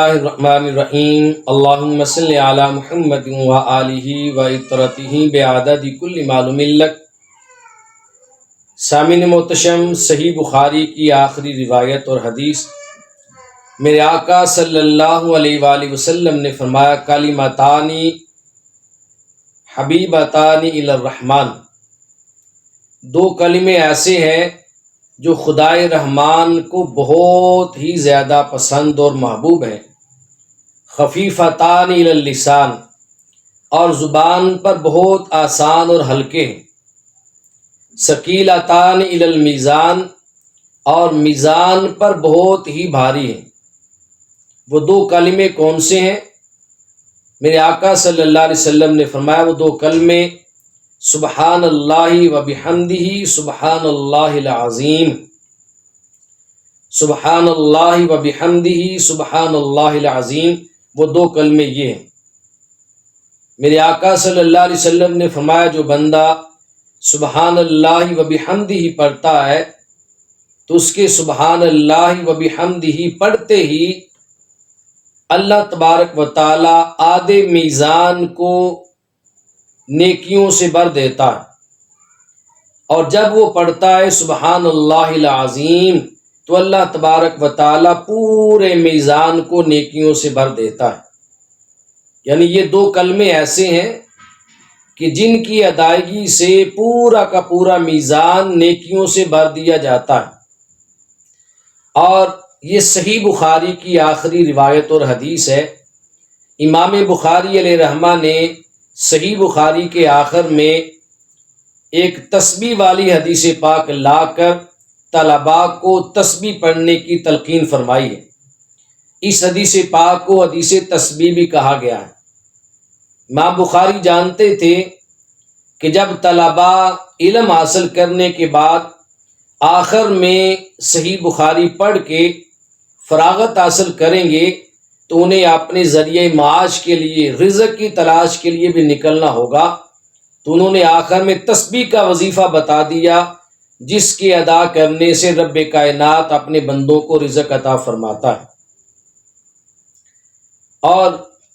اللہ الرحمن الرحیم اللہم صلی علی محمد وآلہ وعطرتہ بعدد کل معلوم لک۔ سامعین محتشم، صحیح بخاری کی آخری روایت اور حدیث، میرے آقا صلی اللہ علیہ وآلہ وسلم نے فرمایا کلمتانی حبیبتانی الی الرحمن، دو کلمے ایسے ہیں جو خدائے رحمان کو بہت ہی زیادہ پسند اور محبوب ہیں، خفیفتان الی اللسان، اور زبان پر بہت آسان اور ہلکے ہیں، ثقیلتان الی المیزان، اور میزان پر بہت ہی بھاری ہیں۔ وہ دو کلمے کون سے ہیں؟ میرے آقا صلی اللہ علیہ وسلم نے فرمایا وہ دو کلمے سبحان اللہ و بحمدہ سبحان اللہ العظیم، سبحان اللہ و بحمدہ سبحان اللہ العظیم، وہ دو کلمے یہ ہیں۔ میرے آقا صلی اللہ علیہ وسلم نے فرمایا جو بندہ سبحان اللہ و بحمدہ پڑھتا ہے تو اس کے سبحان اللہ و بحمدہ پڑھتے ہی اللہ تبارک و تعالی آدھے میزان کو نیکیوں سے بھر دیتا ہے، اور جب وہ پڑھتا ہے سبحان اللہ العظیم تو اللہ تبارک و تعالی پورے میزان کو نیکیوں سے بھر دیتا ہے۔ یعنی یہ دو کلمے ایسے ہیں کہ جن کی ادائیگی سے پورا کا پورا میزان نیکیوں سے بھر دیا جاتا ہے۔ اور یہ صحیح بخاری کی آخری روایت اور حدیث ہے۔ امام بخاری علیہ رحمہ نے صحیح بخاری کے آخر میں ایک تسبیح والی حدیث پاک لا کر طلباء کو تسبیح پڑھنے کی تلقین فرمائی ہے۔ اس حدیث پاک کو حدیث تسبیح بھی کہا گیا ہے۔ امام بخاری جانتے تھے کہ جب طلباء علم حاصل کرنے کے بعد آخر میں صحیح بخاری پڑھ کے فراغت حاصل کریں گے تو انہیں اپنے ذریعہ معاش کے لیے، رزق کی تلاش کے لیے بھی نکلنا ہوگا، تو انہوں نے آخر میں تسبیح کا وظیفہ بتا دیا جس کے ادا کرنے سے رب کائنات اپنے بندوں کو رزق عطا فرماتا ہے۔ اور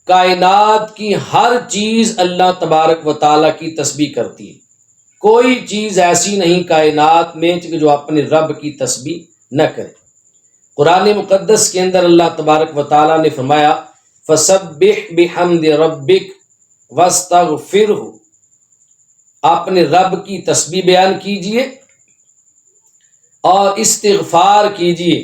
کائنات کی ہر چیز اللہ تبارک و تعالیٰ کی تسبیح کرتی ہے، کوئی چیز ایسی نہیں کائنات میں جو اپنے رب کی تسبیح نہ کرے۔ قرآن مقدس کے اندر اللہ تبارک و تعالیٰ نے فرمایا فَسَبِّحْ بِحَمْدِ رَبِّكَ وَاسْتَغْفِرْهُ، اپنے رب کی تسبیح بیان کیجئے اور استغفار کیجئے۔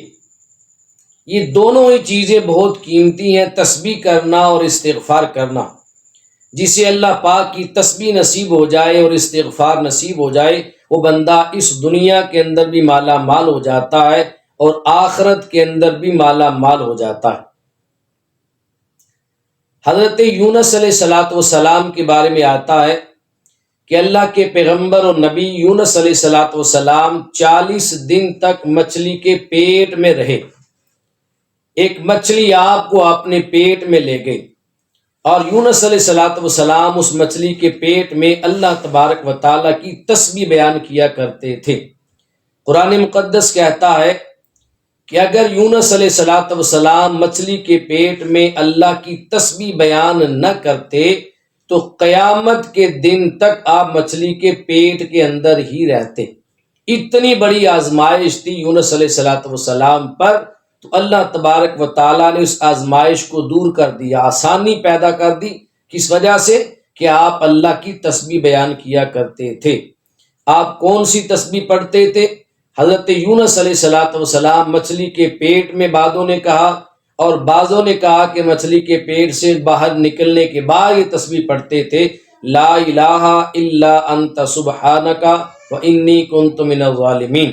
یہ دونوں ہی چیزیں بہت قیمتی ہیں، تسبیح کرنا اور استغفار کرنا۔ جسے اللہ پاک کی تسبیح نصیب ہو جائے اور استغفار نصیب ہو جائے، وہ بندہ اس دنیا کے اندر بھی مالا مال ہو جاتا ہے اور آخرت کے اندر بھی مالا مال ہو جاتا ہے۔ حضرت یونس علیہ السلام کے بارے میں آتا ہے کہ اللہ کے پیغمبر اور نبی یونس علیہ السلام 40 دن تک مچھلی کے پیٹ میں رہے۔ ایک مچھلی آپ کو اپنے پیٹ میں لے گئی اور یونس علیہ السلام اس مچھلی کے پیٹ میں اللہ تبارک و تعالیٰ کی تسبیح بیان کیا کرتے تھے۔ قرآن مقدس کہتا ہے کہ اگر یونس علیہ السلام مچھلی کے پیٹ میں اللہ کی تسبیح بیان نہ کرتے تو قیامت کے دن تک آپ مچھلی کے پیٹ کے اندر ہی رہتے۔ اتنی بڑی آزمائش تھی یونس علیہ السلام پر، تو اللہ تبارک و تعالیٰ نے اس آزمائش کو دور کر دیا، آسانی پیدا کر دی۔ کس وجہ سے؟ کہ آپ اللہ کی تسبیح بیان کیا کرتے تھے۔ آپ کون سی تسبیح پڑھتے تھے؟ حضرت یونس علیہ السلام مچھلی کے پیٹ میں، بعضوں نے کہا، اور بعضوں نے کہا کہ مچھلی کے پیٹ سے باہر نکلنے کے بعد یہ تسبیح پڑھتے تھے، لا الہ الا انت سبحانک وانی کنت من الظالمین۔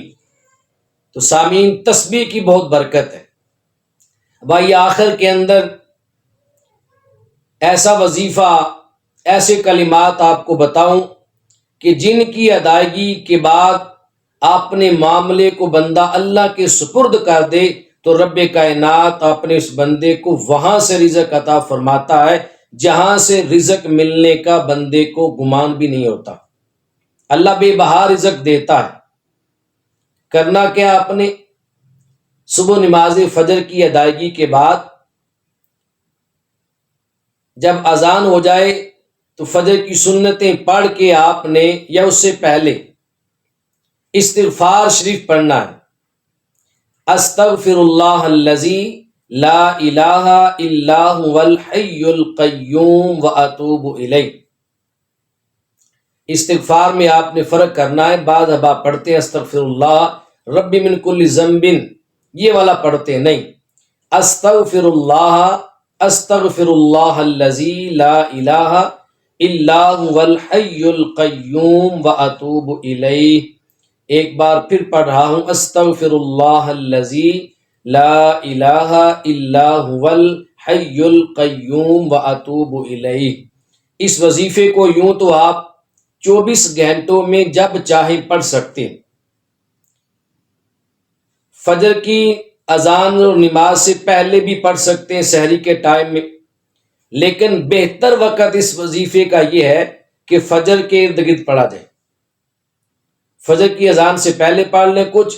تو سامعین، تسبیح کی بہت برکت ہے۔ بھائی آخر کے اندر ایسا وظیفہ، ایسے کلمات آپ کو بتاؤں کہ جن کی ادائیگی کے بعد اپنے معاملے کو بندہ اللہ کے سپرد کر دے تو رب کائنات اپنے اس بندے کو وہاں سے رزق عطا فرماتا ہے جہاں سے رزق ملنے کا بندے کو گمان بھی نہیں ہوتا۔ اللہ بے بہا رزق دیتا ہے۔ کرنا کیا؟ اپنے صبح نماز فجر کی ادائیگی کے بعد جب اذان ہو جائے تو فجر کی سنتیں پڑھ کے آپ نے یا اس سے پہلے استغفار شریف پڑھنا ہے. استغفر اللہ الذی لا الہ الا هو الحی القیوم واتوب الیہ. استغفار میں آپ نے فرق کرنا ہے. بعض احباب پڑھتے ہیں استغفر اللہ رب من کل ذنب، یہ والا پڑھتے نہیں. استغفر اللہ الذی لا الہ الا هو الحی القیوم واتوب الیہ. ایک بار پھر پڑھ رہا ہوں، استغفر اللہ الذی لا الہ الا هو الحی القیوم واتوب الیہ. اس وظیفے کو یوں تو آپ 24 گھنٹوں میں جب چاہیں پڑھ سکتے ہیں. فجر کی اذان اور نماز سے پہلے بھی پڑھ سکتے ہیں سحری کے ٹائم میں، لیکن بہتر وقت اس وظیفے کا یہ ہے کہ فجر کے ارد گرد پڑھا جائے. فجر کی اذان سے پہلے پڑھ لیں کچھ،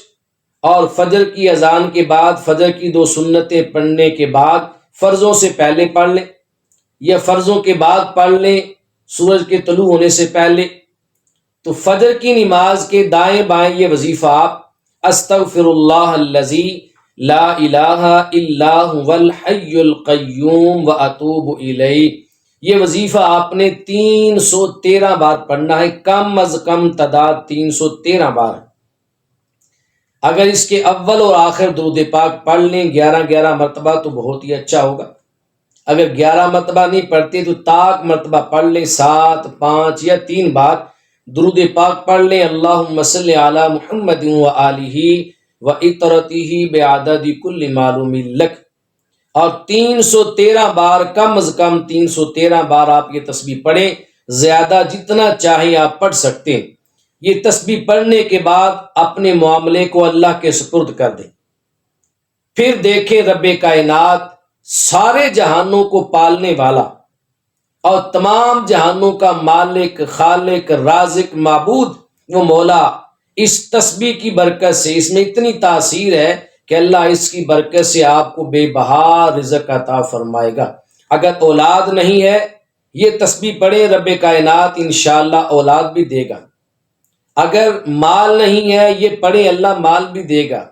اور فجر کی اذان کے بعد فجر کی 2 سنتیں پڑھنے کے بعد فرضوں سے پہلے پڑھ لیں، یا فرضوں کے بعد پڑھ لیں سورج کے طلوع ہونے سے پہلے. تو فجر کی نماز کے دائیں بائیں یہ وظیفہ آپ استغفر اللہ الذی لا الہ الا هو الحی القیوم واتوب الیہ، یہ وظیفہ آپ نے 313 بار پڑھنا ہے. کم از کم تعداد 313 بار. اگر اس کے اول اور آخر درود پاک پڑھ لیں 11 مرتبہ تو بہت ہی اچھا ہوگا. اگر 11 مرتبہ نہیں پڑھتے تو طاق مرتبہ پڑھ لیں، 7، 5 یا 3 بار درود پاک پڑھ لیں. اللہم صلی علی محمد وآلہ وعطرتہ بعدد کل معلوم لک. اور 313 بار، کم از کم 313 بار آپ یہ تسبیح پڑھیں. زیادہ جتنا چاہیں آپ پڑھ سکتے ہیں. یہ تسبیح پڑھنے کے بعد اپنے معاملے کو اللہ کے سپرد کر دیں. پھر دیکھیں رب کائنات سارے جہانوں کو پالنے والا اور تمام جہانوں کا مالک، خالق، رازق، معبود وہ مولا اس تسبیح کی برکت سے، اس میں اتنی تاثیر ہے کہ اللہ اس کی برکت سے آپ کو بے بہا رزق عطا فرمائے گا. اگر اولاد نہیں ہے یہ تسبیح پڑھیں، رب کائنات انشاءاللہ اولاد بھی دے گا. اگر مال نہیں ہے یہ پڑھیں، اللہ مال بھی دے گا.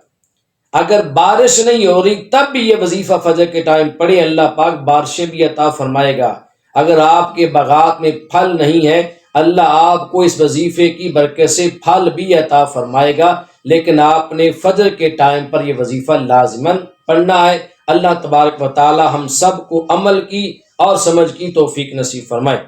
اگر بارش نہیں ہو رہی تب بھی یہ وظیفہ فجر کے ٹائم پڑھیں، اللہ پاک بارشیں بھی عطا فرمائے گا. اگر آپ کے باغات میں پھل نہیں ہے اللہ آپ کو اس وظیفے کی برکت سے پھل بھی عطا فرمائے گا. لیکن آپ نے فجر کے ٹائم پر یہ وظیفہ لازماً پڑھنا ہے. اللہ تبارک و تعالی ہم سب کو عمل کی اور سمجھ کی توفیق نصیب فرمائے.